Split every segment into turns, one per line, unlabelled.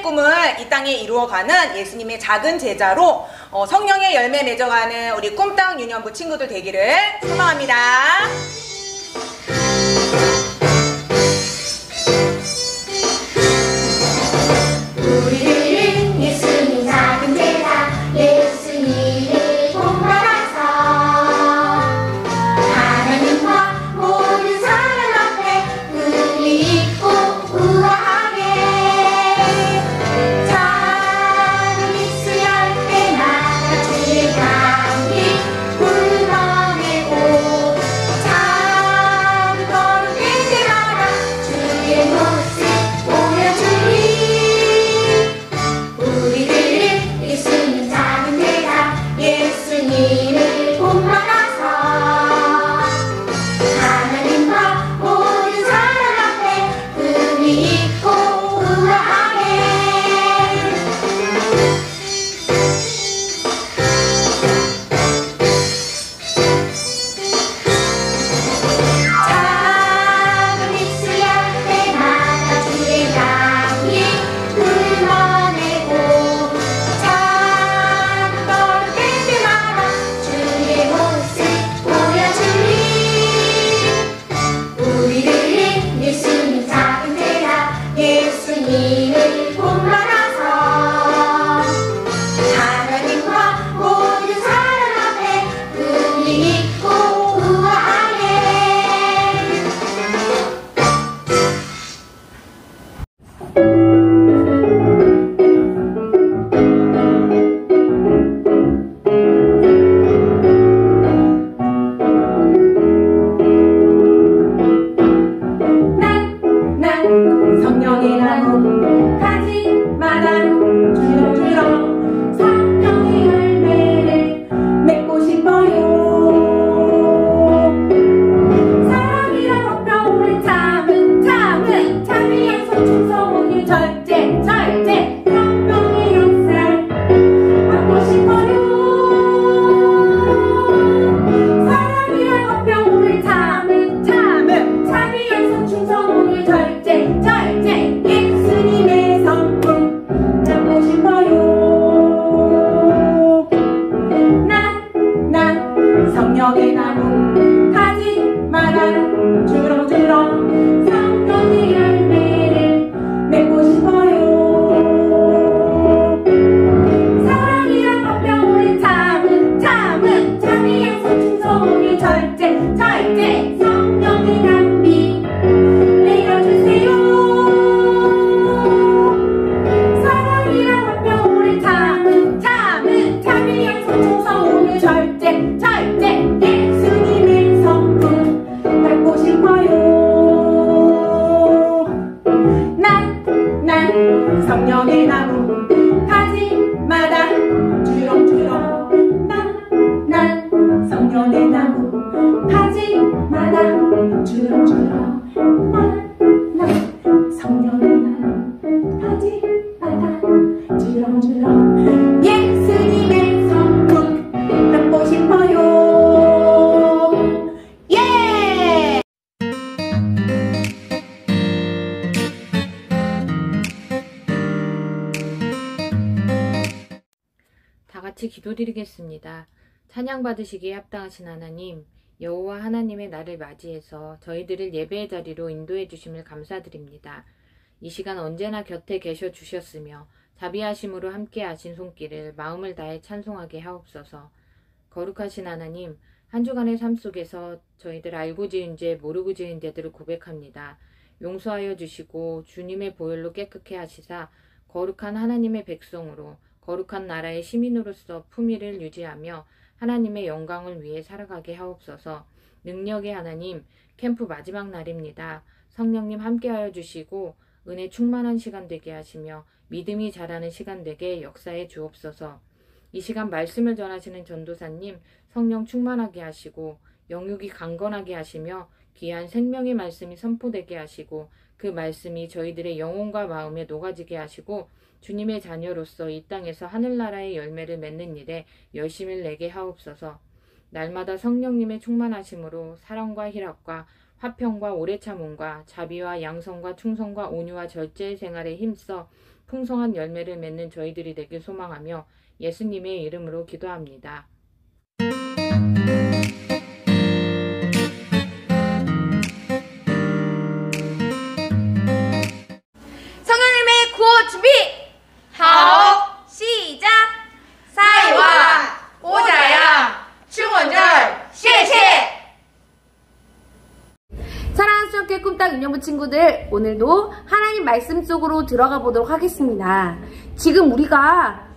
꿈을 이 땅에 이루어가는 예수님의 작은 제자로 성령의 열매 맺어가는 우리 꿈땅 유년부 친구들 되기를 소망합니다.
우리들은 예수님 작은 제자 예수님을 본받아서 하나님과 모든 사람 앞에 의리 있고 우아하게 작은 입술 열 때마다 주의 감기 불러내고 작은 걸음 뛸 때마다 주의 모습 보여주리. 우리들은 예수님 작은 제자 예수님을 본받아서 하나님과 모든 사람 앞에 의리 있고 우아하게 작은 입술 열 때마다 주의 감기 불러내고 작은 걸음 뛸 때마다 주의 모습 보여주리. 우리들은 예수님 작은 제자 예수님을 본받아서 하나님과 모든 사람 앞에 의리 있고 우아하게 난 성령의 나무 가지마다 주렁주렁 성령의 열매를 맺고 싶어요. 사랑이란 어려움을 참은 참을 약속 충성을 절제 성령의 역사를 받고 싶어요. 사랑이란 어려움을 참은 참을 약속 충성을 절제 예수님의 성품 잡고 싶어요. 난 성령의 나무 가지마다 주렁주렁 성령의 열매를 맺고 싶어요. 사랑이란 어려움을 참은 약속 충성을 절제 성령의 담비 내려주세요. 사랑이란 어려움을 참은 약속 충성을 절제 예수님의 성품 닮고 싶어요. 난 성령의 나무 가지마다 주렁주렁 난 성령의 나무 가지마다 주렁주렁 난 성령의 나무 가지마다 주렁주렁 예수님의 성품 담고 싶어요. 예!
다 같이 기도드리겠습니다. 찬양 받으시기에 합당하신 하나님, 여호와 하나님의 날을 맞이해서 저희들을 예배의 자리로 인도해 주심을 감사드립니다. 이 시간 언제나 곁에 계셔 주셨으며 자비하심으로 함께 하신 손길을 마음을 다해 찬송하게 하옵소서. 거룩하신 하나님, 한 주간의 삶 속에서 저희들 알고 지은 죄, 모르고 지은 죄들을 고백합니다. 용서하여 주시고 주님의 보혈로 깨끗게 하시사 거룩한 하나님의 백성으로 거룩한 나라의 시민으로서 품위를 유지하며 하나님의 영광을 위해 살아가게 하옵소서. 능력의 하나님, 캠프 마지막 날입니다. 성령님 함께하여 주시고 은혜 충만한 시간 되게 하시며 믿음이 자라는 시간 되게 역사해 주옵소서. 이 시간 말씀을 전하시는 전도사님 성령 충만하게 하시고 영육이 강건하게 하시며 귀한 생명의 말씀이 선포되게 하시고 그 말씀이 저희들의 영혼과 마음에 녹아지게 하시고 주님의 자녀로서 이 땅에서 하늘나라의 열매를 맺는 일에 열심을 내게 하옵소서. 날마다 성령님의 충만하심으로 사랑과 희락과 화평과 오래 참음과 자비와 양성과 충성과 온유와 절제의 생활에 힘써 풍성한 열매를 맺는 저희들이 되길 소망하며 예수님의 이름으로 기도합니다.
성령님의 구호 준비! 하오! 시작! 사이와 오자야 충원절 쉐쉐!
사랑하는 수영교회 꿈딱 유년부 친구들, 오늘도 하나님 말씀 속으로 들어가 보도록 하겠습니다. 지금 우리가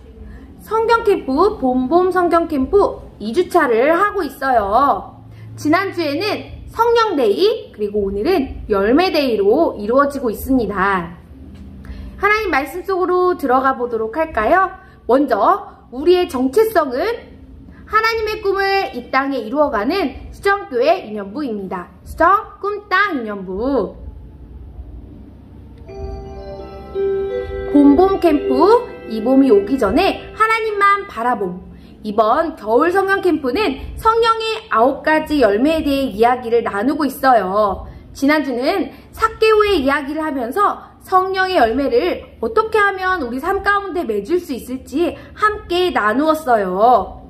성경캠프, 봄봄 성경캠프 2주차를 하고 있어요. 지난주에는 성령데이, 그리고 오늘은 열매데이로 이루어지고 있습니다. 하나님 말씀 속으로 들어가 보도록 할까요? 먼저 우리의 정체성은 하나님의 꿈을 이 땅에 이루어가는 수정교회 유년부입니다. 수정 꿈땅 유년부. 봄봄 캠프, 이 봄이 오기 전에 하나님만 바라봄. 이번 겨울 성령 캠프는 성령의 9가지 열매에 대해 이야기를 나누고 있어요. 지난주는 삭개오의 이야기를 하면서 성령의 열매를 어떻게 하면 우리 삶 가운데 맺을 수 있을지 함께 나누었어요.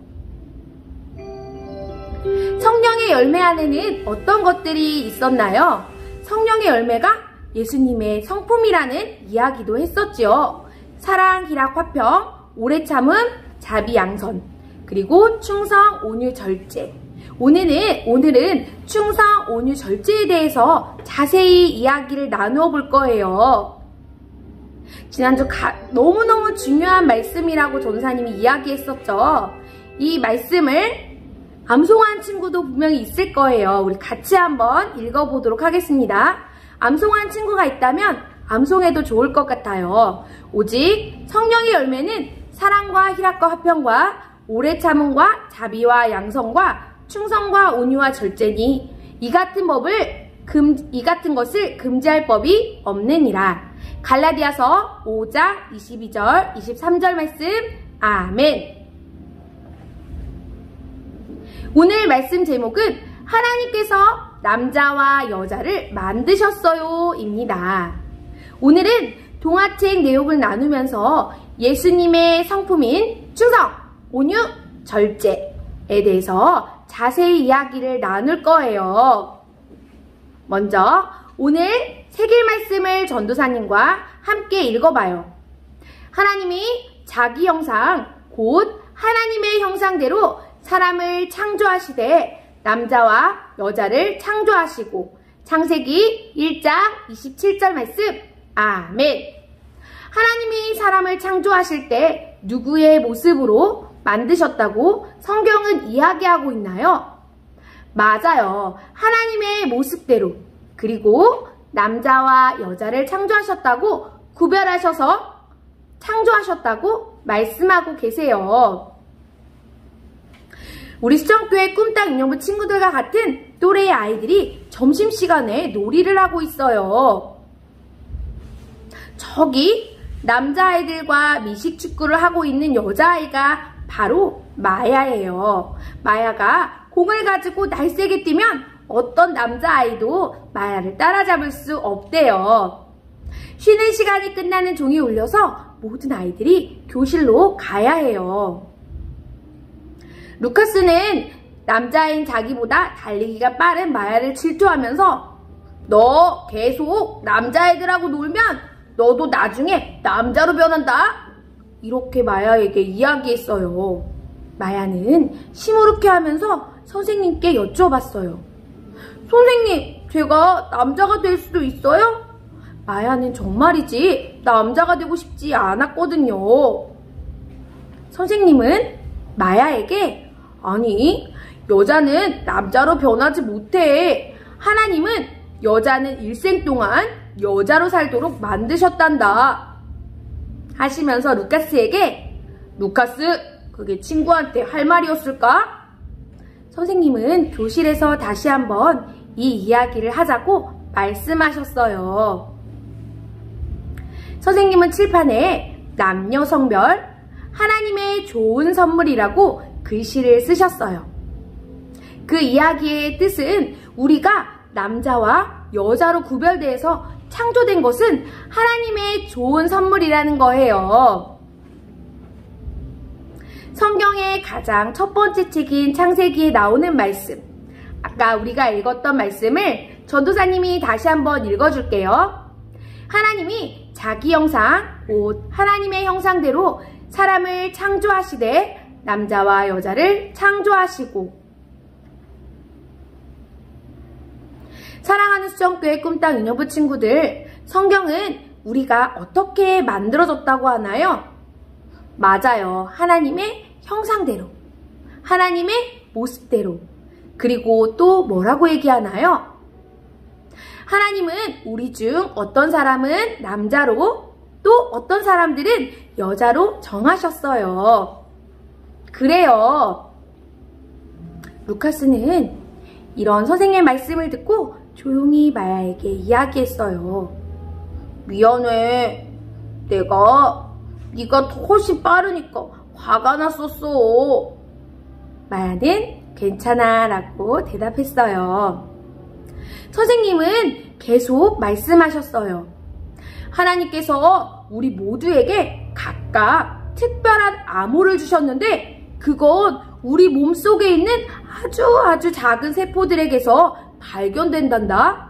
성령의 열매 안에는 어떤 것들이 있었나요? 성령의 열매가 예수님의 성품이라는 이야기도 했었죠. 사랑, 희락, 화평, 오래 참음, 자비, 양선, 그리고 충성, 온유, 절제. 오늘은 충성, 온유, 절제에 대해서 자세히 이야기를 나누어 볼 거예요. 지난주 너무너무 중요한 말씀이라고 전사님이 이야기했었죠. 이 말씀을 암송한 친구도 분명히 있을 거예요. 우리 같이 한번 읽어보도록 하겠습니다. 암송한 친구가 있다면 암송해도 좋을 것 같아요. 오직 성령의 열매는 사랑과 희락과 화평과 오래 참음과 자비와 양성과 충성과 온유와 절제니 이 같은 것을 금지할 법이 없느니라. 갈라디아서 5장 22절 23절 말씀. 아멘. 오늘 말씀 제목은 하나님께서 남자와 여자를 만드셨어요 입니다. 오늘은 동화책 내용을 나누면서 예수님의 성품인 충성, 온유, 절제에 대해서 자세히 이야기를 나눌 거예요. 먼저 오늘 새길 말씀을 전도사님과 함께 읽어봐요. 하나님이 자기 형상, 곧 하나님의 형상대로 사람을 창조하시되 남자와 여자를 창조하시고. 창세기 1장 27절 말씀. 아멘. 하나님이 사람을 창조하실 때 누구의 모습으로 만드셨다고 성경은 이야기하고 있나요? 맞아요. 하나님의 모습대로, 그리고 남자와 여자를 창조하셨다고 구별하셔서 창조하셨다고 말씀하고 계세요. 우리 수정교회 꿈딱 인형부 친구들과 같은 또래의 아이들이 점심시간에 놀이를 하고 있어요. 저기 남자아이들과 미식축구를 하고 있는 여자아이가 바로 마야예요. 마야가 공을 가지고 날쌔게 뛰면 어떤 남자아이도 마야를 따라잡을 수 없대요. 쉬는 시간이 끝나는 종이 울려서 모든 아이들이 교실로 가야 해요. 루카스는 남자인 자기보다 달리기가 빠른 마야를 질투하면서 너 계속 남자애들하고 놀면 너도 나중에 남자로 변한다. 이렇게 마야에게 이야기했어요. 마야는 시무룩해 하면서 선생님께 여쭤봤어요. 선생님, 제가 남자가 될 수도 있어요? 마야는 정말이지 남자가 되고 싶지 않았거든요. 선생님은 마야에게 아니, 여자는 남자로 변하지 못해. 하나님은 여자는 일생 동안 여자로 살도록 만드셨단다 하시면서 루카스에게 루카스, 그게 친구한테 할 말이었을까? 선생님은 교실에서 다시 한번 이 이야기를 하자고 말씀하셨어요. 선생님은 칠판에 남녀 성별, 하나님의 좋은 선물이라고 글씨를 쓰셨어요. 그 이야기의 뜻은 우리가 남자와 여자로 구별되어서 창조된 것은 하나님의 좋은 선물이라는 거예요. 성경의 가장 첫 번째 책인 창세기에 나오는 말씀, 아까 우리가 읽었던 말씀을 전도사님이 다시 한번 읽어줄게요. 하나님이 자기 형상, 곧 하나님의 형상대로 사람을 창조하시되 남자와 여자를 창조하시고. 사랑하는 수정교회 꿈땅 유년부 친구들, 성경은 우리가 어떻게 만들어졌다고 하나요? 맞아요. 하나님의 형상대로, 하나님의 모습대로. 그리고 또 뭐라고 얘기하나요? 하나님은 우리 중 어떤 사람은 남자로, 또 어떤 사람들은 여자로 정하셨어요. 그래요. 루카스는 이런 선생님의 말씀을 듣고 조용히 마야에게 이야기했어요. 미안해. 네가 훨씬 빠르니까 화가 났었어. 마야는 괜찮아 라고 대답했어요. 선생님은 계속 말씀하셨어요. 하나님께서 우리 모두에게 각각 특별한 암호를 주셨는데 그건 우리 몸속에 있는 아주 작은 세포들에게서 발견된단다.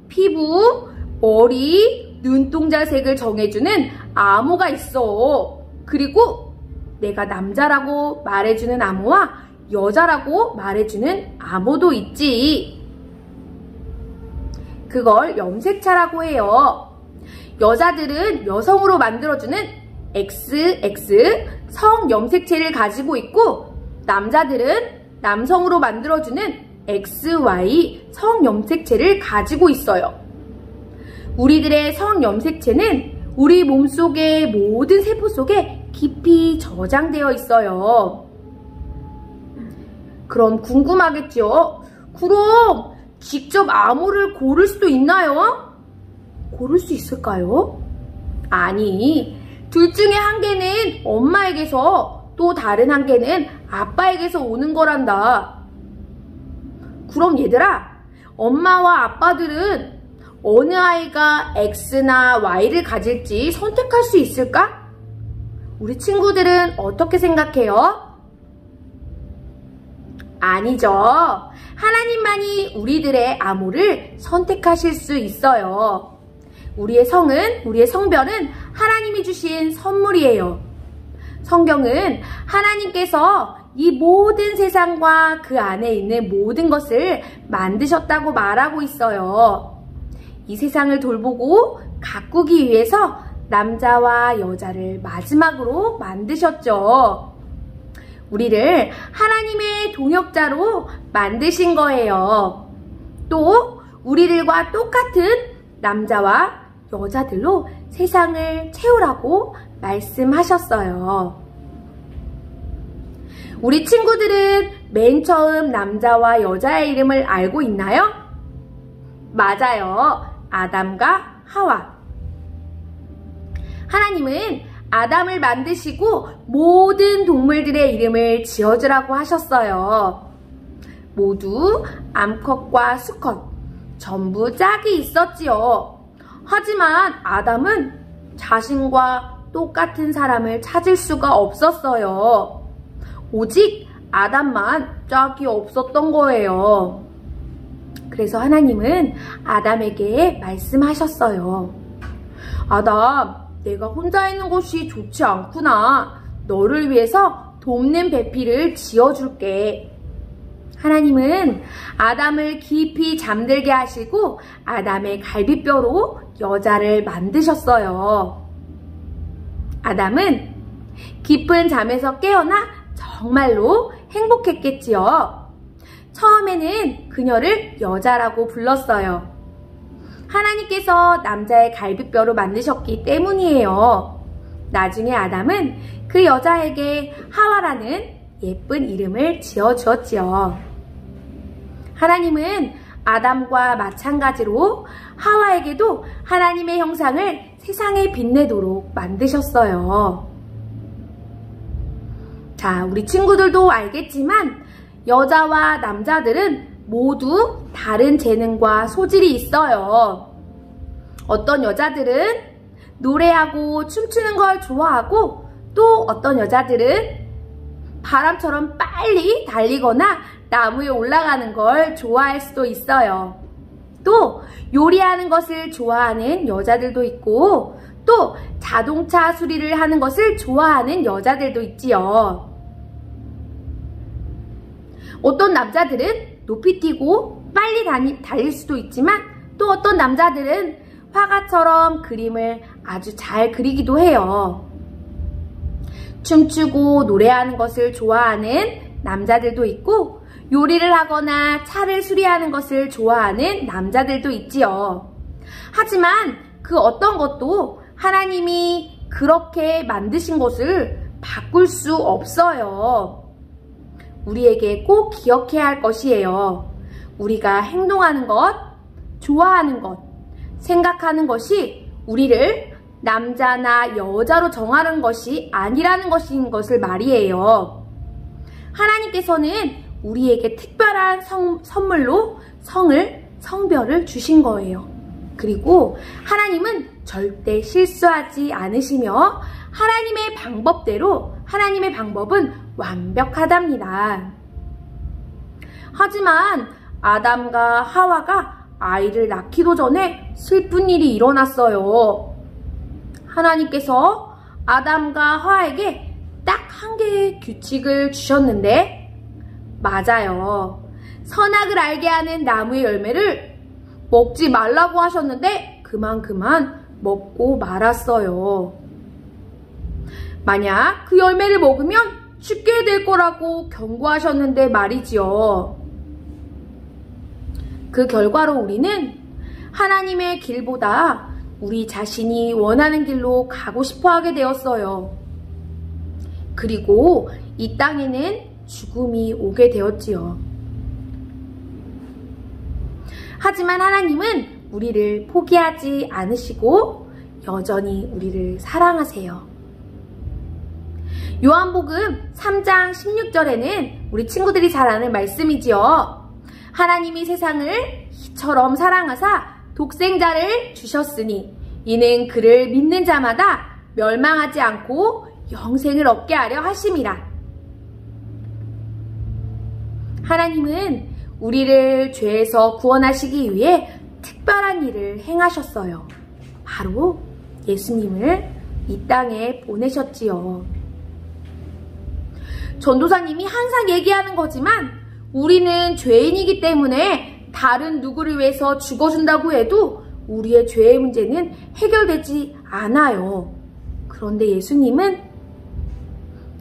피부, 머리, 눈동자 색을 정해주는 암호가 있어. 그리고 내가 남자라고 말해주는 암호와 여자라고 말해주는 암호도 있지. 그걸 염색차라고 해요. 여자들은 여성으로 만들어주는 XX 성염색체를 가지고 있고, 남자들은 남성으로 만들어주는 XY 성염색체를 가지고 있어요. 우리들의 성염색체는 우리 몸속의 모든 세포 속에 깊이 저장되어 있어요. 그럼 궁금하겠죠? 그럼 직접 암호를 고를 수도 있나요? 고를 수 있을까요? 아니, 둘 중에 한 개는 엄마에게서, 또 다른 한 개는 아빠에게서 오는 거란다. 그럼 얘들아, 엄마와 아빠들은 어느 아이가 X나 Y를 가질지 선택할 수 있을까? 우리 친구들은 어떻게 생각해요? 아니죠. 하나님만이 우리들의 암호를 선택하실 수 있어요. 우리의 성은, 우리의 성별은 하나님이 주신 선물이에요. 성경은 하나님께서 이 모든 세상과 그 안에 있는 모든 것을 만드셨다고 말하고 있어요. 이 세상을 돌보고 가꾸기 위해서 남자와 여자를 마지막으로 만드셨죠. 우리를 하나님의 동역자로 만드신 거예요. 또 우리들과 똑같은 남자와 여자들로 세상을 채우라고 말씀하셨어요. 우리 친구들은 맨 처음 남자와 여자의 이름을 알고 있나요? 맞아요. 아담과 하와. 하나님은 아담을 만드시고 모든 동물들의 이름을 지어주라고 하셨어요. 모두 암컷과 수컷, 전부 짝이 있었지요. 하지만 아담은 자신과 똑같은 사람을 찾을 수가 없었어요. 오직 아담만 짝이 없었던 거예요. 그래서 하나님은 아담에게 말씀하셨어요. 아담, 내가 혼자 있는 것이 좋지 않구나. 너를 위해서 돕는 배필을 지어줄게. 하나님은 아담을 깊이 잠들게 하시고 아담의 갈비뼈로 여자를 만드셨어요. 아담은 깊은 잠에서 깨어나 정말로 행복했겠지요. 처음에는 그녀를 여자라고 불렀어요. 하나님께서 남자의 갈비뼈로 만드셨기 때문이에요. 나중에 아담은 그 여자에게 하와라는 예쁜 이름을 지어주었지요. 하나님은 아담과 마찬가지로 하와에게도 하나님의 형상을 세상에 빛내도록 만드셨어요. 자, 우리 친구들도 알겠지만 여자와 남자들은 모두 다른 재능과 소질이 있어요. 어떤 여자들은 노래하고 춤추는 걸 좋아하고 또 어떤 여자들은 바람처럼 빨리 달리거나 나무에 올라가는 걸 좋아할 수도 있어요. 또 요리하는 것을 좋아하는 여자들도 있고 또 자동차 수리를 하는 것을 좋아하는 여자들도 있지요. 어떤 남자들은 높이 뛰고 빨리 달릴 수도 있지만 또 어떤 남자들은 화가처럼 그림을 아주 잘 그리기도 해요. 춤추고 노래하는 것을 좋아하는 남자들도 있고 요리를 하거나 차를 수리하는 것을 좋아하는 남자들도 있지요. 하지만 그 어떤 것도 하나님이 그렇게 만드신 것을 바꿀 수 없어요. 우리에게 꼭 기억해야 할 것이에요. 우리가 행동하는 것, 좋아하는 것, 생각하는 것이 우리를 남자나 여자로 정하는 것이 아니라는 것인 것을 말이에요. 하나님께서는 우리에게 특별한 선물로 성별을 주신 거예요. 그리고 하나님은 절대 실수하지 않으시며 하나님의 방법대로 하나님의 방법은 완벽하답니다. 하지만 아담과 하와가 아이를 낳기도 전에 슬픈 일이 일어났어요. 하나님께서 아담과 하와에게 딱 한 개의 규칙을 주셨는데 맞아요. 선악을 알게 하는 나무의 열매를 먹지 말라고 하셨는데 그만 먹고 말았어요. 만약 그 열매를 먹으면 죽게 될 거라고 경고하셨는데 말이지요. 그 결과로 우리는 하나님의 길보다 우리 자신이 원하는 길로 가고 싶어 하게 되었어요. 그리고 이 땅에는 죽음이 오게 되었지요. 하지만 하나님은 우리를 포기하지 않으시고 여전히 우리를 사랑하세요. 요한복음 3장 16절에는 우리 친구들이 잘 아는 말씀이지요. 하나님이 세상을 이처럼 사랑하사 독생자를 주셨으니 이는 그를 믿는 자마다 멸망하지 않고 영생을 얻게 하려 하심이라. 하나님은 우리를 죄에서 구원하시기 위해 특별한 일을 행하셨어요. 바로 예수님을 이 땅에 보내셨지요. 전도사님이 항상 얘기하는 거지만 우리는 죄인이기 때문에 다른 누구를 위해서 죽어준다고 해도 우리의 죄의 문제는 해결되지 않아요. 그런데 예수님은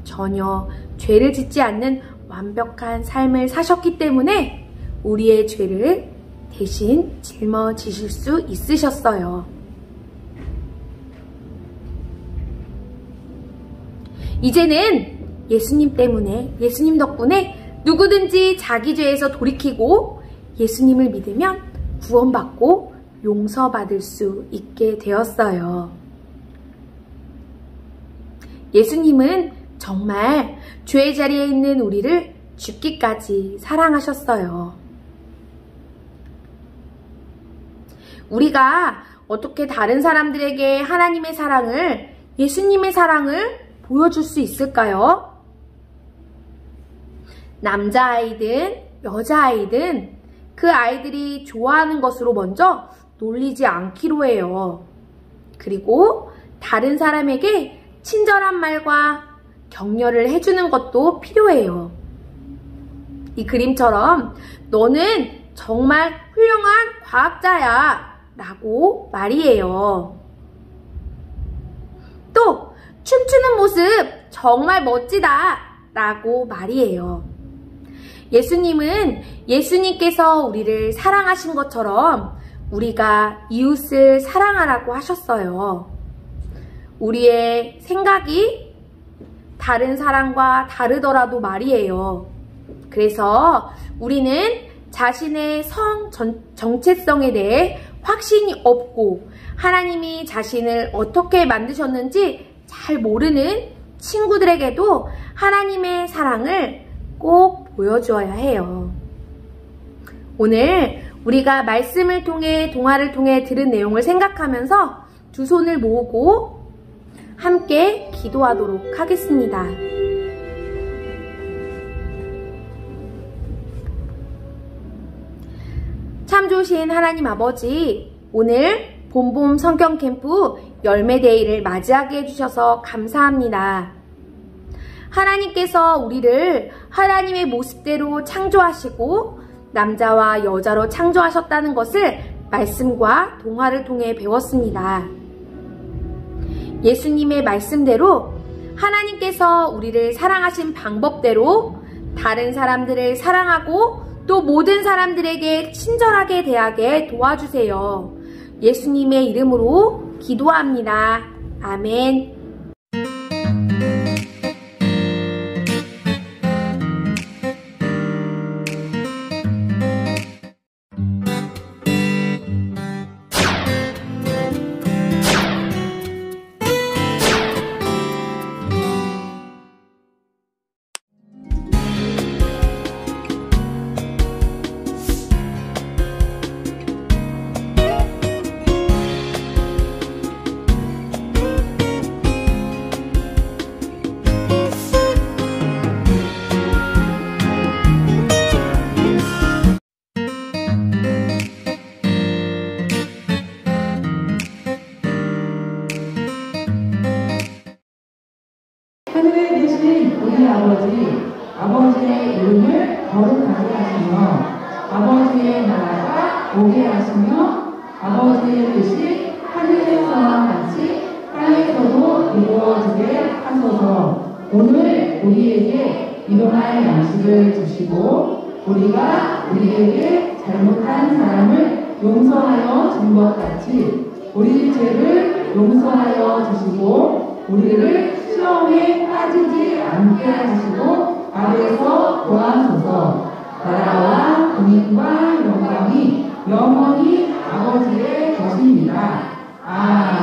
전혀 죄를 짓지 않는 완벽한 삶을 사셨기 때문에 우리의 죄를 대신 짊어지실 수 있으셨어요. 이제는 예수님 때문에, 예수님 덕분에 누구든지 자기 죄에서 돌이키고 예수님을 믿으면 구원받고 용서받을 수 있게 되었어요. 예수님은 정말 죄의 자리에 있는 우리를 죽기까지 사랑하셨어요. 우리가 어떻게 다른 사람들에게 하나님의 사랑을, 예수님의 사랑을 보여줄 수 있을까요? 남자아이든 여자아이든 그 아이들이 좋아하는 것으로 먼저 놀리지 않기로 해요. 그리고 다른 사람에게 친절한 말과 격려를 해주는 것도 필요해요. 이 그림처럼 너는 정말 훌륭한 과학자야 라고 말이에요. 또 춤추는 모습 정말 멋지다 라고 말이에요. 예수님은 예수님께서 우리를 사랑하신 것처럼 우리가 이웃을 사랑하라고 하셨어요. 우리의 생각이 다른 사람과 다르더라도 말이에요. 그래서 우리는 자신의 정체성에 대해 확신이 없고 하나님이 자신을 어떻게 만드셨는지 잘 모르는 친구들에게도 하나님의 사랑을 꼭 보여주어야 해요. 오늘 우리가 말씀을 통해 동화를 통해 들은 내용을 생각하면서 두 손을 모으고 함께 기도하도록 하겠습니다. 참 좋으신 하나님 아버지, 오늘 봄봄 성경 캠프 열매데이를 맞이하게 해주셔서 감사합니다. 하나님께서 우리를 하나님의 모습대로 창조하시고 남자와 여자로 창조하셨다는 것을 말씀과 동화를 통해 배웠습니다. 예수님의 말씀대로 하나님께서 우리를 사랑하신 방법대로 다른 사람들을 사랑하고 또 모든 사람들에게 친절하게 대하게 도와주세요. 예수님의 이름으로 기도합니다. 아멘.
하늘에 계신 우리 아버지의 이름을 거룩하게 하시며 아버지의 나라가 오게 하시며 아버지의 뜻이 하늘에서와 같이 땅에서도 이루어지게 하소서. 오늘 우리에게 일용할 양식을 주시고 우리가 우리에게 잘못한 사람을 용서하여 준 것 같이 우리 죄를 용서하여 주시고 우리를 시험에 빠지지 않게 하시고 악에서 구하소서. 나라와 권능과 영광이 영원히 아버지의 것입니다. 아멘.